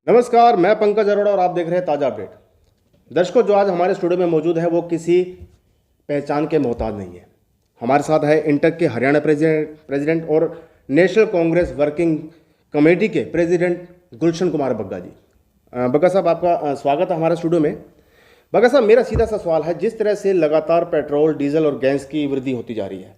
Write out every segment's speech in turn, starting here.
नमस्कार, मैं पंकज अरोड़ा और आप देख रहे हैं ताज़ा अपडेट। दर्शकों, जो आज हमारे स्टूडियो में मौजूद है वो किसी पहचान के मोहताज नहीं है। हमारे साथ है इंटक के हरियाणा प्रेसिडेंट और नेशनल कांग्रेस वर्किंग कमेटी के प्रेसिडेंट गुलशन कुमार बग्गा जी। बग्गा साहब, आपका स्वागत है हमारे स्टूडियो में। बग्गा साहब, मेरा सीधा सा सवाल है, जिस तरह से लगातार पेट्रोल, डीजल और गैस की वृद्धि होती जा रही है,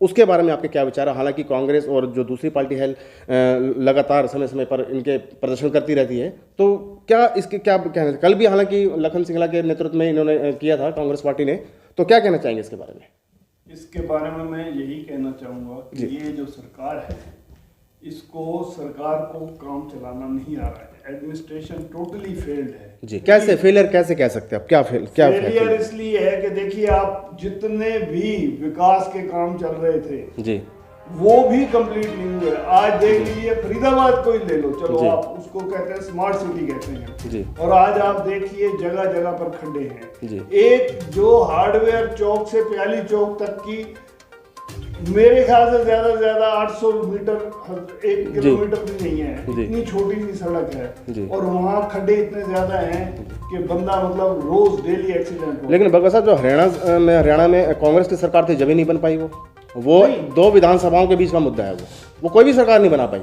उसके बारे में आपके क्या विचार है? हालांकि कांग्रेस और जो दूसरी पार्टी है लगातार समय समय पर इनके प्रदर्शन करती रहती है, तो क्या इसके क्या कहना है? कल भी हालांकि लखन सिंगला के नेतृत्व में इन्होंने किया था कांग्रेस पार्टी ने, तो क्या कहना चाहेंगे इसके बारे में? इसके बारे में मैं यही कहना चाहूँगा कि ये जो सरकार है, इसको सरकार को काम चलाना नहीं आ रहा है। एडमिनिस्ट्रेशन टोटली फेल्ड है जी। कैसे फेलियर कैसे कह सकते हैं आप? क्या फेलियर इसलिए है कि देखिए, आप जितने भी विकास के काम चल रहे थे जी, वो भी कंप्लीट नहीं हुए। आज देख लीजिए, फरीदाबाद को ही ले लो, चलो आप उसको कहते हैं स्मार्ट सिटी कहते हैं जी, और आज आप देखिए जगह जगह पर खड्डे हैं जी। एक जो हार्डवेयर चौक से प्याली चौक तक की, मेरे ख्याल से ज्यादा 800 मीटर, 1 किलोमीटर भी नहीं है, इतनी छोटी सी सड़क है और वहाँ खड्डे इतने ज्यादा हैं कि बंदा मतलब रोज डेली एक्सीडेंट हो। लेकिन बग्गा साहब, जो हरियाणा में कांग्रेस की सरकार थी, जब ही नहीं बन पाई वो दो विधानसभाओं के बीच का मुद्दा है। वो कोई भी सरकार नहीं बना पाई।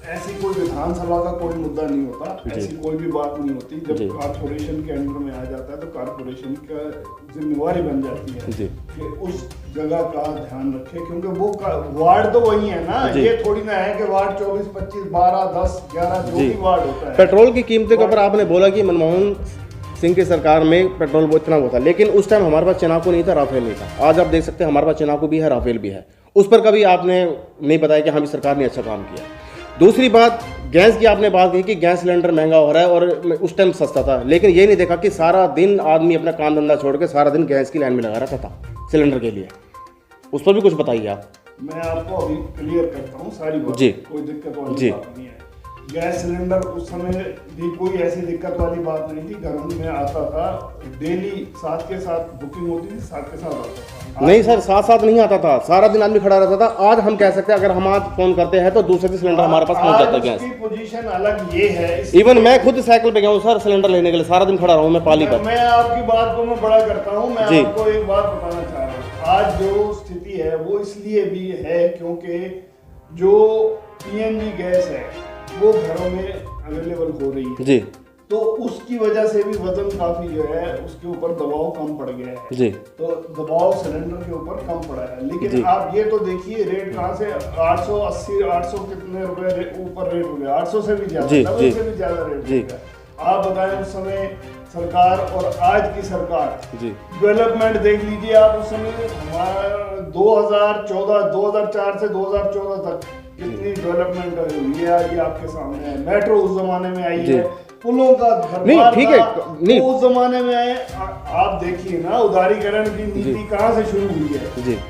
ऐसी कोई विधानसभा का कोई मुद्दा नहीं होता, ऐसी कोई भी बात नहीं होती। जब कारपोरेशन के अंडर में आ जाता है तो कारपोरेशन का जिम्मेवारी बन जाती है कि उस जगह का ध्यान रखे, क्योंकि वो वार्ड तो वही है ना। ये थोड़ी ना है कि वार्ड 24, 25, 12, 10, 11 जो भी वार्ड होता है। पेट्रोल की कीमतों के ऊपर आपने बोला कि मनमोहन सिंह की सरकार में पेट्रोल वो इतना होता, लेकिन उस टाइम हमारे पास चनाकू नहीं था, राफेल नहीं था। आज आप देख सकते हैं हमारे पास चनाकू भी है, राफेल भी है। उस पर कभी आपने नहीं बताया कि हमारी सरकार ने अच्छा काम किया। दूसरी बात, गैस की आपने बात की कि गैस सिलेंडर महंगा हो रहा है और उस टाइम सस्ता था, लेकिन ये नहीं देखा कि सारा दिन आदमी अपना काम धंधा छोड़ के सारा दिन गैस की लाइन में लगा रखा था सिलेंडर के लिए। उस पर भी कुछ बताइए आप। मैं आपको अभी क्लियर करता हूँ सारी बात, कोई दिक्कत वाली बात नहीं है। गैस सिलेंडर उस समय भी कोई ऐसी दिक्कत वाली बात नहीं थी। घर में आता था डेली, साथ के साथ बुकिंग होती थी, साथ के साथ आता था। नहीं सर, साथ साथ नहीं आता था, सारा दिन आदमी खड़ा रहता था। आज हम कह सकते हैं, अगर हम आज फोन करते हैं तो दूसरे सिलेंडर हमारे पास पहुंच जाता है। गैस की पोजीशन अलग ये है। इवन मैं खुद साइकिल पे गया हूँ सर सिलेंडर लेने के लिए, सारा दिन खड़ा रहा हूँ मैं पाली पर। मैं आपकी बात को मैं बड़ा करता हूँ। मैं आपको एक बात बताना चाह रहा हूँ। आज जो स्थिति है वो इसलिए भी है क्योंकि जो पीएनजी गैस है वो घरों में अवेलेबल हो रही है जी, तो उसकी वजह से भी वजन काफी जो है उसके ऊपर दबाव कम पड़ गया है जी। तो दबाव सिलेंडर के ऊपर कम पड़ा है। लेकिन आप ये तो देखिए, रेट कहाँ से 880, 800 कितने रुपए ऊपर रेट हो गया, 800 से भी ज्यादा, डबल से भी ज्यादा रेट हो गया। आप बताएं, उस समय सरकार और आज की सरकार डेवलपमेंट देख लीजिए आप। उस समय हमारा 2004 से 2014 तक कितनी डेवलपमेंट हुई है ये आपके सामने है। मेट्रो उस जमाने में आई है, पुलों का नहीं, ठीक है, नहीं उस जमाने में आए। आप देखिए ना, उदारीकरण की नीति कहाँ से शुरू हुई है?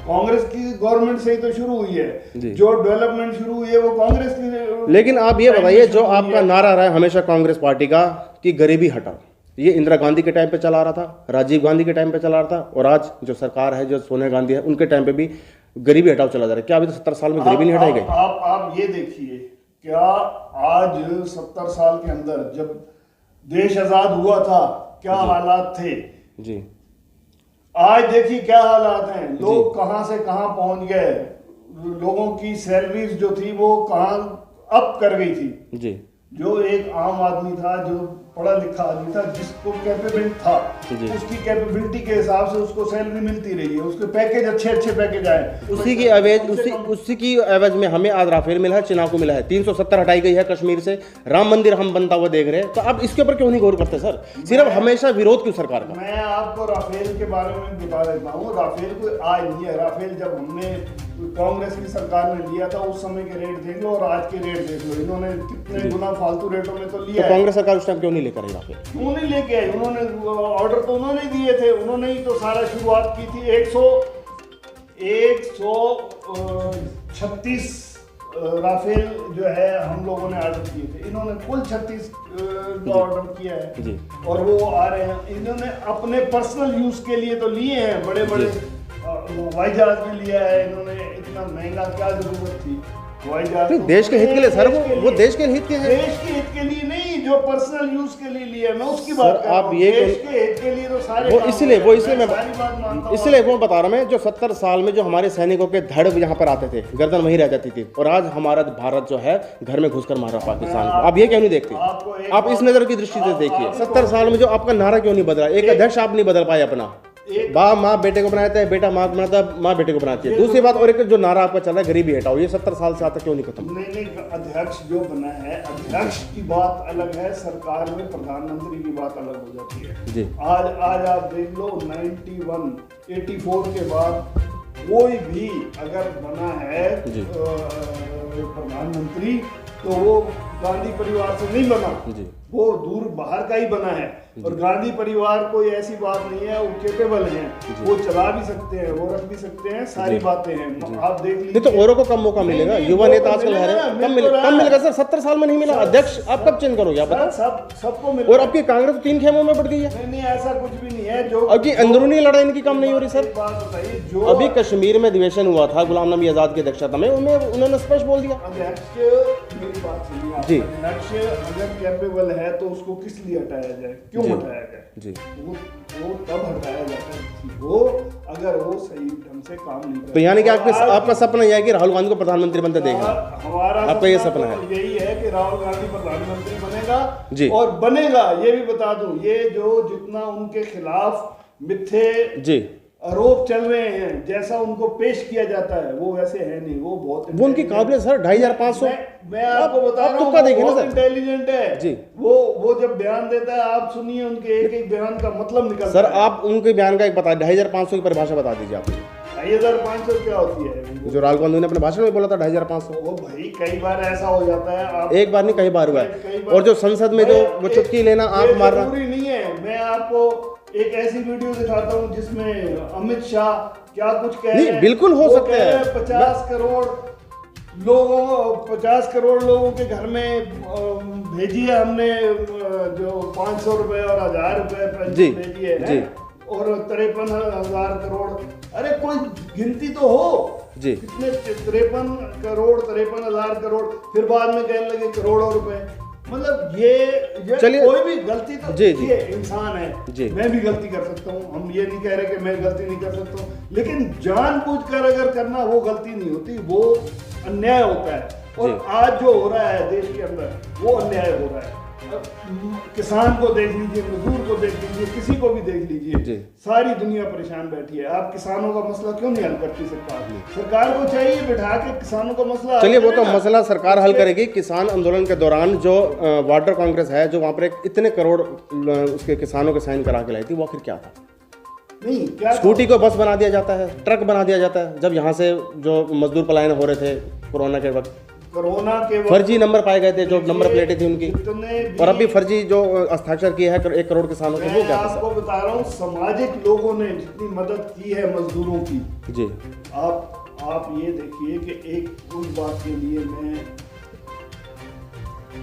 कांग्रेस की गवर्नमेंट से ही तो शुरू हुई है। जो डेवलपमेंट शुरू हुई है वो कांग्रेस की। लेकिन आप ये बताइए, जो आपका नारा रहा है हमेशा कांग्रेस पार्टी का कि गरीबी हटाओ, ये इंदिरा गांधी के टाइम पे चला रहा था, राजीव गांधी के टाइम पे चला रहा था, और आज जो सरकार है, जो सोनिया गांधी है, उनके टाइम पे भी गरीबी हटाओ चला जा रहा है। क्या अभी तो 70 साल में गरीबी नहीं हटाई गई? आप ये देखिए, क्या आज 70 साल के अंदर जब देश आजाद हुआ था क्या हालात थे जी, आज देखिए क्या हालात हैं। लोग कहां से कहां पहुंच गए। लोगों की सैलरीज जो थी वो कहां अप कर गई थी जी। जो एक आम आदमी था, जो पढ़ा लिखा आदमी था, जिसको कैपेबिलिटी था, उसकी कैपेबिलिटी के हिसाब से उसको सैलरी मिलती रही है, उसके पैकेज अच्छे पैकेज आए। उसी की एवज में हमें आज राफेल मिला है, चनाकू मिला है, 370 हटाई गई है कश्मीर से, राम मंदिर हम बनता हुआ देख रहे हैं। तो अब इसके ऊपर क्यों नहीं गौर करते सर? सिर्फ हमेशा विरोध क्यों सरकार का? मैं आपको राफेल के बारे में बता देता हूँ। राफेल कोई आज नहीं है। राफेल जब हमने कांग्रेस की सरकार ने लिया था उस समय के रेट देख लो और आज के रेट देख लो, इन्होंने कितने गुना फालतू रेटों में तो लिया। तो कांग्रेस सरकार उस टाइम क्यों नहीं लेकर आई राफेल? क्यों नहीं लेके आई? उन्होंने ऑर्डर तो उन्होंने दिए थे, उन्होंने ही तो सारा शुरुआत की थी। 136 राफेल जो है हम लोगों ने ऑर्डर किए थे, इन्होंने कुल 36 का ऑर्डर किया है और वो आ रहे हैं। इन्होंने अपने पर्सनल यूज के लिए तो लिए हैं, बड़े बड़े हवाई जहाज में लिया है इन्होंने। इतना महंगा क्या जरूरत थी हवाई जहाज? देश के हित के लिए सर, वो देश के हित के हैं। देश के हित के लिए नहीं, जो पर्सनल यूज के लिए लिया मैं उसकी बात कर रहा आप हूं। ये देश के हित के लिए तो सारे वो काम इसलिए होते हैं। इसलिए मैं सारी बात मानता हूं। इसलिए वो बता रहा मैं, जो 70 साल में जो हमारे सैनिकों के धड़ यहाँ पर आते थे, गर्दन वहीं रह जाती थी, और आज हमारा भारत जो है घर में घुसकर मार रहा पाकिस्तान को। आप ये क्यों नहीं देखते? आप इस नजर की दृष्टि से देखिए, 70 साल में जो आपका नारा क्यों नहीं बदला? एक अध्यक्ष आप नहीं बदल पाए अपना। बाप माँ बेटे को बनाता है, बेटा माँ को बनाता है, माँ बेटे को बनाती है। दूसरी बात, और एक जो नारा आपका चल रहा है गरीबी हटाओ, ये 70 साल से आता क्यों नहीं खत्म? नहीं, अध्यक्ष जो बना है, अध्यक्ष की बात अलग है, सरकार में प्रधानमंत्री की बात अलग हो जाती है जी। आज आप देख लो 84 के बाद कोई भी अगर बना है प्रधानमंत्री तो वो गांधी परिवार से नहीं बना, वो दूर बाहर का ही बना है। और गांधी परिवार कोई ऐसी बात नहीं है, वो कैपेबल हैं, वो चला भी सकते हैं, वो रख भी सकते हैं, सारी बातें हैं। आप देख लीजिए। तो औरों को कम मौका मिलेगा, युवा नेता आजकल है कम मिलेगा सर। 70 साल में नहीं मिला अध्यक्ष, आप कब चेंज करोगे? आप बताओ। सबको मिलेगा। और आपकी कांग्रेस 3 खेमों में बढ़ गई है। नहीं, ऐसा कुछ भी नहीं है। जो अब की अंदरूनी लड़ाई इनकी कम नहीं हो रही सर। बात बताइए, जो अभी कश्मीर में अधिवेशन हुआ था गुलाम नबी आजाद की अध्यक्षता में, उन्होंने स्पष्ट बोल दिया। अध्यक्ष, मेरी बात सुनिए जी। अध्यक्ष अगर कैपेबल है तो उसको किस लिए हटाया जाए, क्यों हटाया जाए? जी। वो तब हटाया जाता है वो अगर वो सही ढंग से काम नहीं करे। तो यानी कि आपका सपना यह है कि राहुल गांधी को प्रधानमंत्री बनते देखना? हमारा आपका ये सपना है? यही है कि राहुल गांधी प्रधानमंत्री बनेगा जी। और बनेगा, ये भी बता दूं, ये जो जितना उनके खिलाफ मिथ्ये जी आरोप चल रहे हैं, जैसा उनको पेश किया जाता है वो वैसे है नहीं। वो बहुत वो उनकी काबिलियत सर 2500। मैं आपको बता रहा हूँ, बहुत इंटेलिजेंट है जी। वो जब बयान देता है, आप सुनिए उनके एक एक बयान का मतलब निकलता सर है। आप उनके बयान का एक बता, 2500 की परिभाषा बता दीजिए आप। 2500 क्या होती है? जो राहुल गांधी ने अपने भाषण में बोला था 2500। वो भाई कई बार ऐसा हो जाता है, आप एक बार नहीं कई बार हुआ है। और जो संसद में जो वो चुटकी लेना, आंख मारना, जरूरी नहीं है। मैं आपको एक ऐसी वीडियो दिखाता हूँ जिसमें अमित शाह क्या कुछ कह रहे हैं। बिल्कुल हो सकता है। 50 करोड़ लोगों के घर में भेजी है हमने, जो 500 रुपए और 1000 रुपए भेजी है, और 53,000 करोड़। अरे कोई गिनती तो हो जी। कितने? 53 करोड़, 53,000 करोड़। फिर बाद में कहने लगे करोड़ों रुपए। मतलब ये कोई भी गलती तो ये इंसान है, मैं भी गलती कर सकता हूँ। हम ये नहीं कह रहे कि मैं गलती नहीं कर सकता हूँ, लेकिन जानबूझकर अगर करना वो गलती नहीं होती, वो अन्याय होता है। और आज जो हो रहा है देश के अंदर वो अन्याय हो रहा है। किसान को देख लीजिए, मजदूर को देख लीजिए, किसी को भी देख लीजिए, सारी दुनिया परेशान बैठी है। आप किसानों का मसला क्यों नहीं हल करती सरकार? सरकार को चाहिए बिठा के किसानों का मसला। चलिए वो तो मसला सरकार हल करेगी। किसान आंदोलन के दौरान जो वाटर कांग्रेस है, जो वहां पर इतने करोड़ उसके किसानों के साइन करा के लाई थी, वो आखिर क्या था? नहीं, क्या स्कूटी को बस बना दिया जाता है, ट्रक बना दिया जाता है। जब यहाँ से जो मजदूर पलायन हो रहे थे कोरोना के वक्त, फर्जी नंबर पाए गए थे, जो नंबर प्लेटें थी उनकी, और अभी फर्जी जो हस्ताक्षर किया है 1 करोड़ किसानों के, वो क्या था? आपको बता रहा हूँ, सामाजिक लोगों ने जितनी मदद की है मजदूरों की जी, आप ये देखिए कि एक उस बात के लिए मैं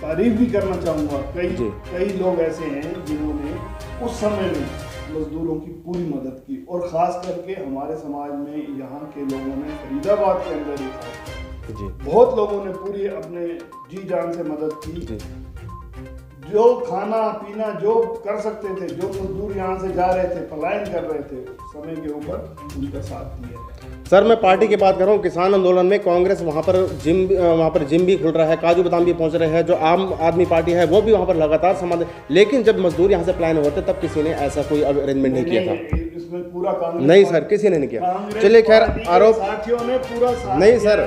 तारीफ भी करना चाहूंगा। कई लोग ऐसे हैं जिन्होंने उस समय में मजदूरों की पूरी मदद की, और खास करके हमारे समाज में यहाँ के लोगों ने, फरीदाबाद के अंदर ही बहुत लोगों ने पूरी अपने जी जान से मदद की। जो खाना पीना जो कर सकते थे, जो मजदूर यहाँ से जा रहे थे, पलायन कर रहे थे, समय के ऊपर उनका साथ दिया। सर मैं पार्टी की बात कर रहा हूँ। किसान आंदोलन में कांग्रेस वहाँ पर जिम भी खुल रहा है, काजू बादाम भी पहुँच रहे हैं। जो आम आदमी पार्टी है वो भी वहाँ पर लगातार समाधान, लेकिन जब मजदूर यहाँ से पलायन होते तब किसी ने ऐसा कोई अरेंजमेंट नहीं किया था। इसमें पूरा कांग्रेस नहीं सर, किसी ने नहीं किया। चलिए खैर, आरोप साथियों ने पूरा साथ नहीं सर,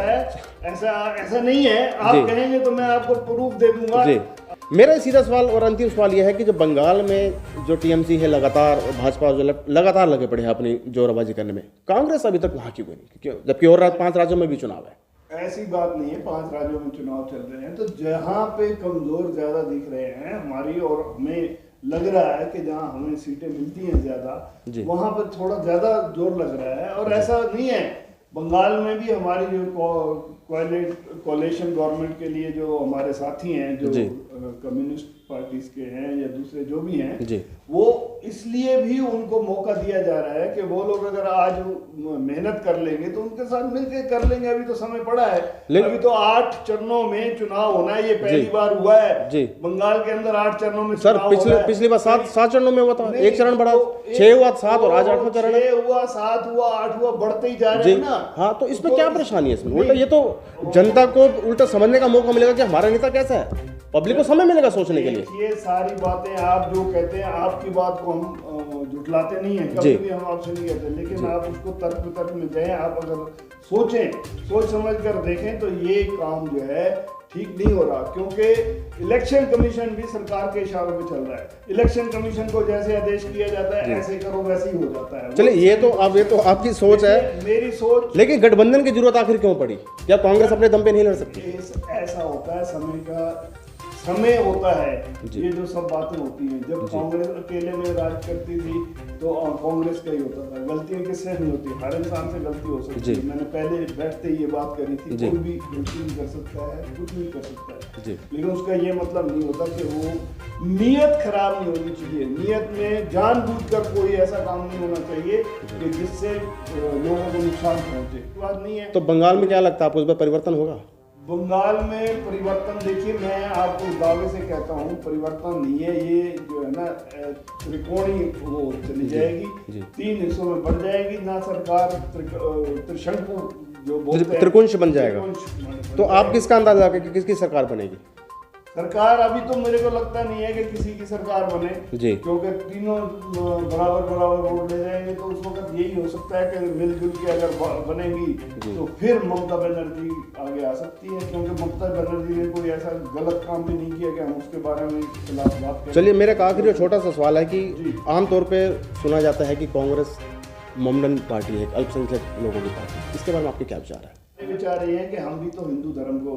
ऐसा नहीं है। आप कहेंगे तो मैं आपको प्रूफ दे दूंगा जी। मेरा सीधा सवाल और अंतिम सवाल यह है कि जो बंगाल में जो टीएमसी है लगातार, भाजपा जो लगातार लगे पड़े हैं अपनी जोरबाजी करने में, कांग्रेस अभी तक वहाँ क्यों नहीं? जबकि और 5 राज्यों में भी चुनाव है। ऐसी बात नहीं है, 5 राज्यों में चुनाव चल रहे हैं, तो जहाँ पे कमजोर ज्यादा दिख रहे हैं हमारी, और हमें लग रहा है कि जहाँ हमें सीटें मिलती हैं ज्यादा, वहां पर थोड़ा ज्यादा जोर लग रहा है। और ऐसा नहीं है, बंगाल में भी हमारी जो कोalition गवर्नमेंट के लिए जो हमारे साथी हैं, जो कम्युनिस्ट पार्टीज के हैं या दूसरे जो भी हैं जी, वो इसलिए भी उनको मौका दिया जा रहा है कि वो लोग अगर आज मेहनत कर लेंगे तो उनके साथ मिलकर कर लेंगे। अभी तो समय पड़ा है, अभी तो 8 चरणों में चुनाव होना है, ये पहली बार हुआ है जी। बंगाल के अंदर 8 चरणों में सर पिछली बार 7 चरणों में हुआ था, एक चरण बढ़ा, 6 हुआ, 7 और आज 8वां चरण है। 6 हुआ, 7 हुआ, 8 हुआ, बढ़ते ही जा रहे हैं ना। हाँ, तो इसमें क्या परेशानी है? इसमें उल्टा ये तो जनता को उल्टा समझने का मौका मिलेगा कि हमारा नेता कैसा है, पब्लिक को समय मिलेगा सोचने के लिए। ये सारी बातें आप जो कहते हैं, आपकी बात को हम झुठलाते नहीं है, कभी भी हम आपसे नहीं कहते, लेकिन आप उसको तर्क में जाएं, आप अगर सोच समझ कर देखें तो ये काम जो है ठीक नहीं हो रहा, क्योंकि इलेक्शन कमीशन भी सरकार के इशारों पे चल रहा है। इलेक्शन कमीशन को जैसे आदेश किया जाता है ऐसे करो वैसे ही हो जाता है। चलिए ये तो आपकी सोच है, मेरी सोच। लेकिन गठबंधन की जरूरत आखिर क्यों पड़ी? क्या कांग्रेस अपने दम पे नहीं लड़ सकती? ऐसा होता है, समय होता है, ये जो सब बातें होती हैं। जब कांग्रेस अकेले में राज करती थी तो कांग्रेस का ही होता था। गलतियां किससे नहीं होती, हर इंसान से गलती हो सकती है। मैंने पहले बैठते ही ये बात करी थी, कोई भी गलती नहीं कर सकता है, कुछ नहीं कर सकता है, लेकिन उसका ये मतलब नहीं होता कि वो नीयत खराब नहीं होनी चाहिए। नीयत में जानबूझकर कोई ऐसा काम नहीं होना चाहिए कि जिससे लोगों को नुकसान पहुंचे, बात नहीं है। तो बंगाल में क्या लगता है आपको, इस पर परिवर्तन होगा? बंगाल में परिवर्तन, देखिए मैं आपको दावे से कहता हूँ परिवर्तन नहीं है, ये जो है ना त्रिकोणीय वो चली जाएगी, 3 हिस्सों में बढ़ जाएगी ना। सरकार त्रिशंकु जो बोलते हैं त्रिकोणीय बन जाएगा। तो आप किसका अंदाजा कि किसकी सरकार बनेगी? सरकार अभी तो मेरे को लगता नहीं है कि किसी की सरकार बने जी, क्योंकि तीनों बराबर वोट ले जाएंगे, तो उस वक्त यही हो सकता है कि मिलजुल के अगर बनेंगी तो फिर ममता बनर्जी आगे आ सकती है, क्योंकि ममता बनर्जी ने कोई ऐसा गलत काम भी नहीं किया कि हम उसके बारे में खिलाफ बात करें। चलिए मेरा आखिरी छोटा सा सवाल है कि आमतौर पर सुना जाता है कि कांग्रेस मोमडन पार्टी है, अल्पसंख्यक लोगों की पार्टी, इसके बारे में आपके क्या विचार है? विचार ये है कि हम भी तो हिंदू धर्म को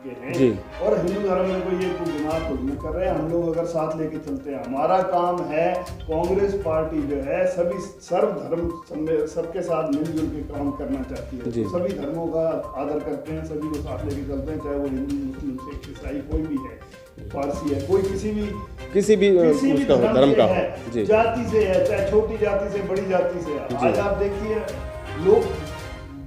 के हैं और हिंदू धर्म में कोई ये गुनाह खुद में कर रहे हैं। हम लोग अगर साथ लेके चलते हैं, हमारा काम है, कांग्रेस पार्टी जो है सभी सर्वधर्म सबके साथ मिलजुल के काम करना चाहती है, तो सभी धर्मों का आदर करते हैं, सभी को साथ लेके चलते हैं, चाहे वो हिंदू, मुस्लिम, सिख, ईसाई कोई भी है, पारसी है, कोई किसी भी धर्म का है, जाति से है, चाहे छोटी जाति से बड़ी जाति से है। आज आप देखिए लोग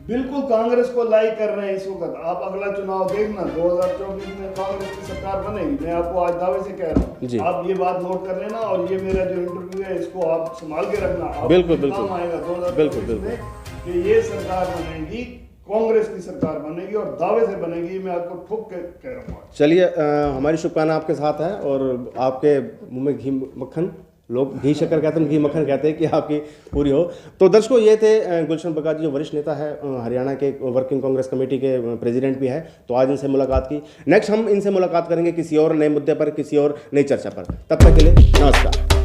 बिल्कुल कांग्रेस को लाइक कर रहे हैं इस वक्त। आप अगला चुनाव देखना, 2024 में कांग्रेस की सरकार बनेगी, मैं आपको आज दावे से कह रहा हूँ। आप ये बात नोट कर लेना और ये मेरा जो इंटरव्यू है इसको आप संभाल के रखना। बिल्कुल आएगा 2024 में कि ये सरकार बनेगी, कांग्रेस की सरकार बनेगी और दावे से बनेगी, मैं आपको ठोक के कह रहा हूँ। चलिए हमारी शुभकामना आपके साथ है और आपके मुँह में घी मक्खन, लोग घी शक्कर कहते हैं, घी मक्खन कहते हैं, कि आपकी पूरी हो। तो दर्शकों ये थे गुलशन बग्गा जी, जो वरिष्ठ नेता है, हरियाणा के वर्किंग कांग्रेस कमेटी के प्रेसिडेंट भी है। तो आज इनसे मुलाकात की, नेक्स्ट हम इनसे मुलाकात करेंगे किसी और नए मुद्दे पर, किसी और नई चर्चा पर। तब तक के लिए नमस्कार।